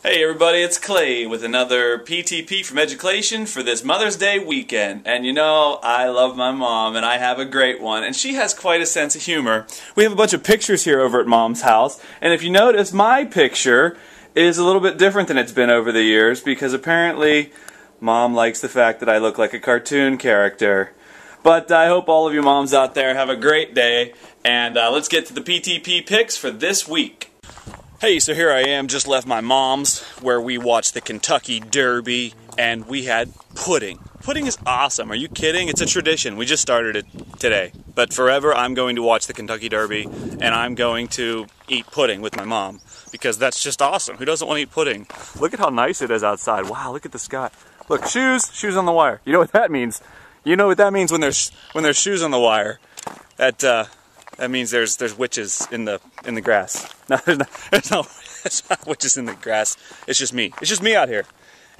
Hey everybody, it's Clay with another PTP from Educlaytion for this Mother's Day weekend. And you know, I love my mom and I have a great one, and she has quite a sense of humor. We have a bunch of pictures here over at Mom's house, and if you notice, my picture is a little bit different than it's been over the years because apparently Mom likes the fact that I look like a cartoon character. But I hope all of you moms out there have a great day, and let's get to the PTP picks for this week. Hey, so here I am, just left my mom's where we watched the Kentucky Derby and we had pudding. Pudding is awesome. Are you kidding? It's a tradition. We just started it today. But forever I'm going to watch the Kentucky Derby and I'm going to eat pudding with my mom because that's just awesome. Who doesn't want to eat pudding? Look at how nice it is outside. Wow, look at the sky. Look, shoes on the wire. You know what that means? You know what that means when there's shoes on the wire. That means there's witches in the grass. No, there's not witches in the grass. It's just me. It's just me out here.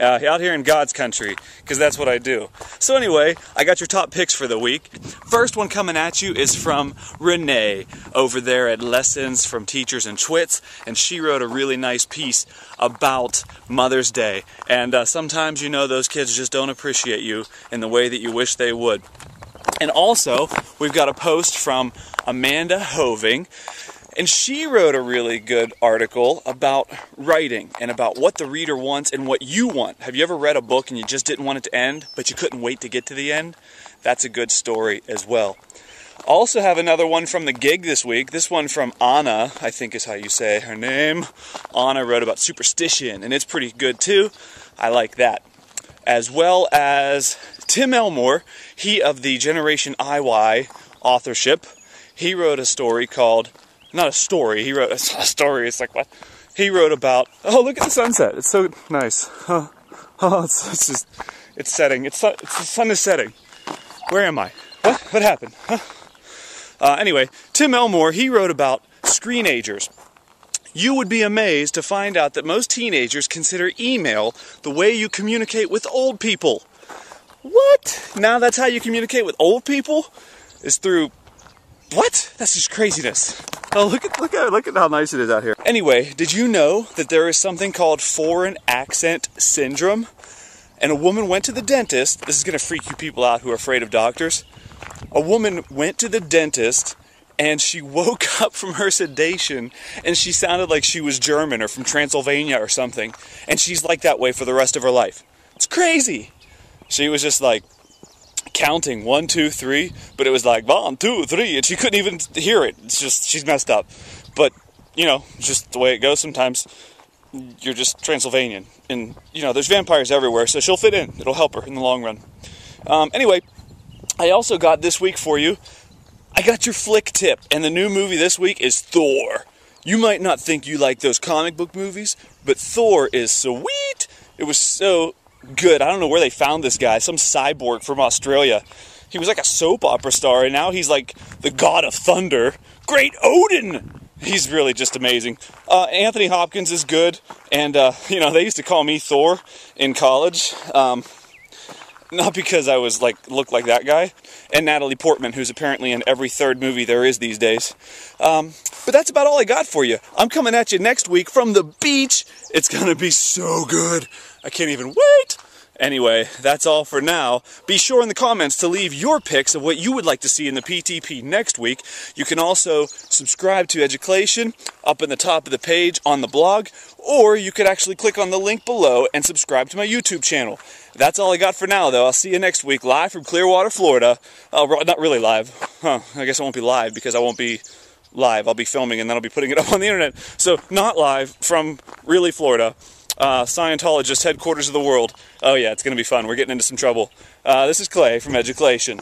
Out here in God's country, because that's what I do. So anyway, I got your top picks for the week. First one coming at you is from Renee over there at Lessons from Teachers and Twits, and she wrote a really nice piece about Mother's Day. And sometimes, you know, those kids just don't appreciate you in the way that you wish they would. And also, we've got a post from Amanda Hoving, and she wrote a really good article about writing and about what the reader wants and what you want. Have you ever read a book and you just didn't want it to end, but you couldn't wait to get to the end? That's a good story as well. Also have another one from the gig this week. This one from Anna, I think is how you say her name. Anna wrote about superstition, and it's pretty good too. I like that. As well as Tim Elmore, he of the Generation IY authorship, he wrote a story called, not a story, he wrote a story, it's like what? He wrote about, oh look at the sunset, it's so nice. It's setting, the sun is setting. Where am I? What happened? Anyway, Tim Elmore, he wrote about screenagers. You would be amazed to find out that most teenagers consider email the way you communicate with old people. What? Now that's how you communicate with old people? Is through... What? That's just craziness. Oh, look at how nice it is out here. Anyway, did you know that there is something called foreign accent syndrome? And a woman went to the dentist. This is going to freak you people out who are afraid of doctors. A woman went to the dentist and she woke up from her sedation and she sounded like she was German or from Transylvania or something. And she's like that way for the rest of her life. It's crazy. She was just like counting 1, 2, 3, but it was like 1, 2, 3, and she couldn't even hear it. It's just, she's messed up. But, you know, just the way it goes sometimes. You're just Transylvanian. And, you know, there's vampires everywhere, so she'll fit in. It'll help her in the long run. Anyway, I also got this week for you, I got your flick tip, and the new movie this week is Thor. You might not think you like those comic book movies, but Thor is sweet. It was so good. I don't know where they found this guy, some cyborg from Australia. He was like a soap opera star, and now he's like the god of thunder. Great Odin! He's really just amazing. Anthony Hopkins is good, and you know, they used to call me Thor in college. Not because I was looked like that guy. And Natalie Portman, who's apparently in every third movie there is these days. But that's about all I got for you. I'm coming at you next week from the beach. It's gonna be so good. I can't even wait. Anyway, that's all for now. Be sure in the comments to leave your picks of what you would like to see in the PTP next week. You can also subscribe to Educlaytion up in the top of the page on the blog, or you could actually click on the link below and subscribe to my YouTube channel. That's all I got for now, though. I'll see you next week, live from Clearwater, Florida. Not really live. I guess I won't be live because I won't be live. I'll be filming and then I'll be putting it up on the internet. So, not live from really Florida. Scientologist headquarters of the world. Oh yeah, it's going to be fun. We're getting into some trouble. This is Clay from Educlaytion.